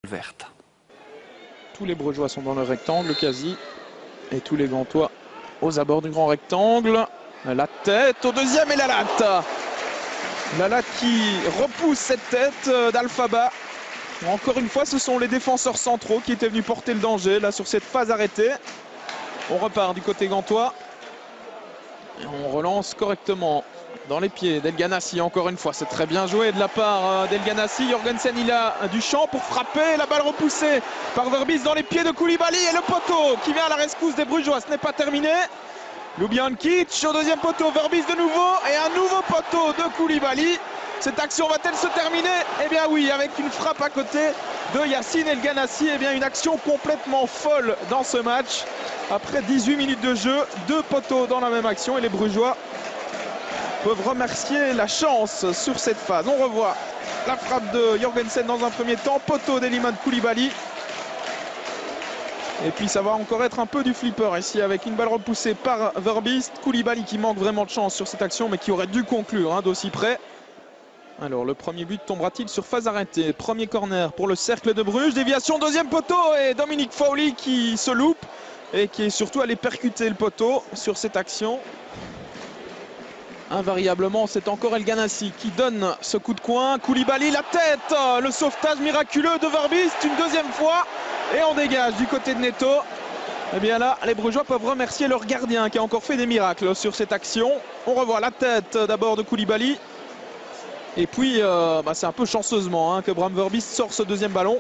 verte. Tous les Brugeois sont dans le rectangle quasi. Et tous les Gantois aux abords du grand rectangle. La tête au deuxième et la latte. La latte qui repousse cette tête d'Alphaba. Encore une fois, ce sont les défenseurs centraux qui étaient venus porter le danger là sur cette phase arrêtée. On repart du côté gantois. Et on relance correctement dans les pieds d'El Ganassi. Encore une fois, c'est très bien joué de la part d'El Ganassi. Jorgensen, il a du champ pour frapper. La balle repoussée par Verbis dans les pieds de Koulibaly. Et le poteau qui vient à la rescousse des Brugeois. Ce n'est pas terminé. Ljubijankic au deuxième poteau. Verbis de nouveau. Et un nouveau poteau de Koulibaly. Cette action va-t-elle se terminer? Eh bien oui, avec une frappe à côté de Yacine El Ganassi. Eh bien une action complètement folle dans ce match. Après 18 minutes de jeu, 2 poteaux dans la même action. Et les Brugeois peuvent remercier la chance sur cette phase. On revoit la frappe de Jorgensen dans un premier temps. Poteau d'Elimane Koulibaly. Et puis ça va encore être un peu du flipper ici avec une balle repoussée par Verbis. Koulibaly qui manque vraiment de chance sur cette action mais qui aurait dû conclure d'aussi près. Alors le premier but tombera-t-il sur phase arrêtée? Premier corner pour le Cercle de Bruges. Déviation, deuxième poteau et Dominique Fowley qui se loupe et qui est surtout allé percuter le poteau sur cette action. Invariablement, c'est encore El Ganassi qui donne ce coup de coin. Koulibaly, la tête, le sauvetage miraculeux de Verbis une deuxième fois. Et on dégage du côté de Neto. Et bien là, les Brugeois peuvent remercier leur gardien qui a encore fait des miracles sur cette action. On revoit la tête d'abord de Koulibaly. Et puis, c'est un peu chanceusement que Bram Verbis sort ce deuxième ballon.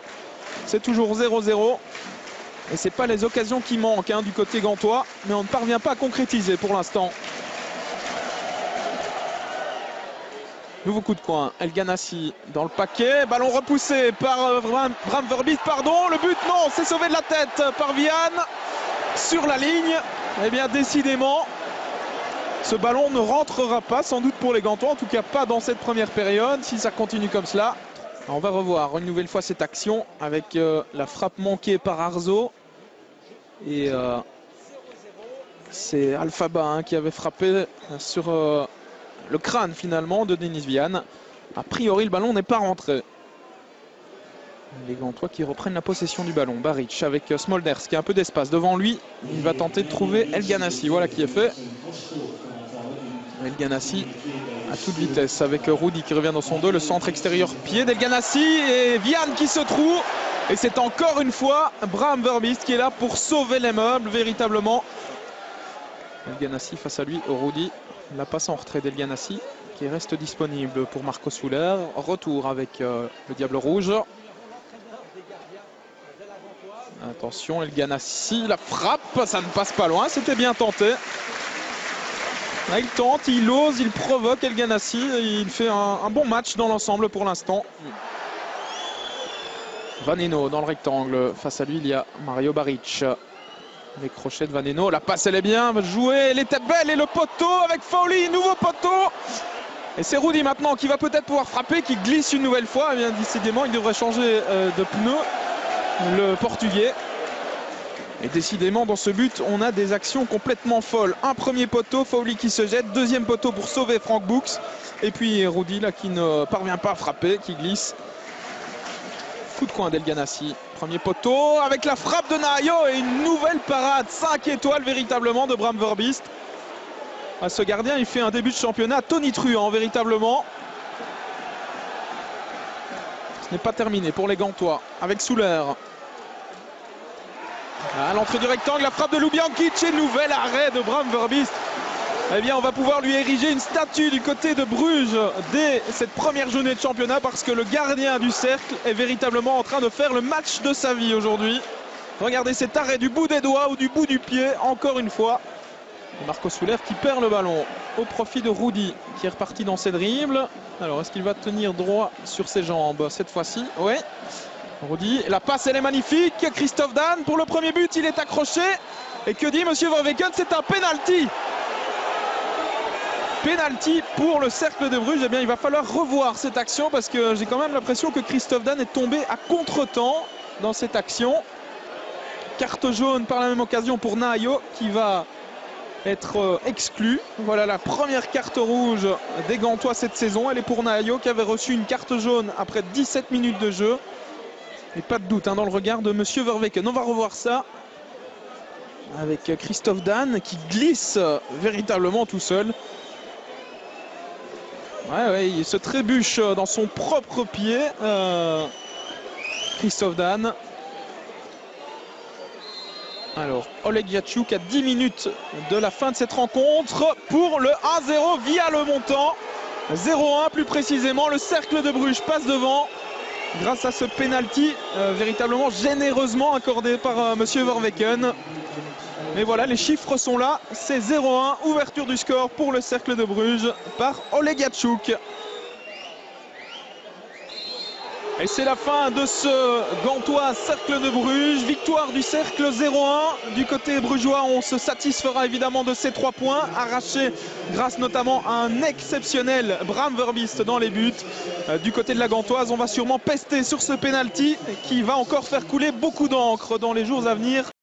C'est toujours 0-0. Et ce n'est pas les occasions qui manquent du côté gantois. Mais on ne parvient pas à concrétiser pour l'instant. Nouveau coup de coin. El Ganassi dans le paquet. Ballon repoussé par Bram Verbis. Pardon, le but, non, c'est sauvé de la tête par Vian. Sur la ligne. Eh bien, décidément, ce ballon ne rentrera pas, sans doute pour les Gantois, en tout cas pas dans cette première période, si ça continue comme cela. On va revoir une nouvelle fois cette action avec la frappe manquée par Arzo. Et c'est Alphaba qui avait frappé sur le crâne finalement de Denis Vian. A priori, le ballon n'est pas rentré. Les Gantois qui reprennent la possession du ballon. Baric avec Smolders qui a un peu d'espace devant lui. Il va tenter de trouver El Ganassi. Voilà qui est fait. El Ganassi à toute vitesse avec Rudy qui revient dans son dos. Le centre extérieur pied d'El Ganassi et Vian qui se trouve. Et c'est encore une fois Bram Verbis qui est là pour sauver les meubles véritablement. El Ganassi face à lui, Rudy. La passe en retrait d'El Ganassi qui reste disponible pour Marco Souler. Retour avec le Diable Rouge. Attention, El Ganassi, la frappe, ça ne passe pas loin, c'était bien tenté. Là, il tente, il ose, il provoque El Ganassi. Il fait un bon match dans l'ensemble pour l'instant. Vaneno dans le rectangle. Face à lui, il y a Mario Baric. Les crochets de Vaneno. La passe, elle est bien jouée. Elle était belle. Et le poteau avec Fowley. Nouveau poteau. Et c'est Rudy maintenant qui va peut-être pouvoir frapper, qui glisse une nouvelle fois. Eh bien, décidément, il devrait changer de pneu. Le Portugais. Et décidément, dans ce but, on a des actions complètement folles. Un premier poteau, Fowley qui se jette. Deuxième poteau pour sauver Frank Books. Et puis Rudy, là, qui ne parvient pas à frapper, qui glisse. Coup de coin d'El Ganassi. Premier poteau avec la frappe de Nahayo et une nouvelle parade. 5 étoiles véritablement de Bram Verbis. Ce gardien, il fait un début de championnat tonitruant véritablement. Ce n'est pas terminé pour les Gantois avec Souler. À l'entrée du rectangle, la frappe de Ljubijankic et nouvel arrêt de Bram Verbis. Eh bien, on va pouvoir lui ériger une statue du côté de Bruges dès cette première journée de championnat parce que le gardien du cercle est véritablement en train de faire le match de sa vie aujourd'hui. Regardez cet arrêt du bout des doigts ou du bout du pied, encore une fois. Marco Souler qui perd le ballon au profit de Rudy qui est reparti dans ses dribbles. Alors, est-ce qu'il va tenir droit sur ses jambes cette fois-ci? Oui. Rudy, la passe elle est magnifique. Christophe Dan pour le premier but, il est accroché. Et que dit Monsieur Verweken? C'est un penalty. Penalty pour le Cercle de Bruges. Eh bien, il va falloir revoir cette action parce que j'ai quand même l'impression que Christophe Dan est tombé à contre-temps dans cette action. Carte jaune par la même occasion pour Nahayo qui va être exclu. Voilà la première carte rouge des Gantois cette saison. Elle est pour Nahayo qui avait reçu une carte jaune après 17 minutes de jeu. Et pas de doute dans le regard de Monsieur Verweken. On va revoir ça avec Christophe Dan qui glisse véritablement tout seul. Ouais, il se trébuche dans son propre pied. Christophe Dan. Alors, Oleg Yachuk à 10 minutes de la fin de cette rencontre pour le 1-0 via le montant. 0-1 plus précisément. Le Cercle de Bruges passe devant grâce à ce penalty véritablement généreusement accordé par Monsieur Verweken. Mais voilà, les chiffres sont là. C'est 0-1, ouverture du score pour le Cercle de Bruges par Oleg Yachuk. Et c'est la fin de ce Gantois Cercle de Bruges. Victoire du Cercle 0-1. Du côté brugeois, on se satisfera évidemment de ces 3 points arrachés grâce notamment à un exceptionnel Bram Verbiest dans les buts. Du côté de la Gantoise, on va sûrement pester sur ce penalty qui va encore faire couler beaucoup d'encre dans les jours à venir.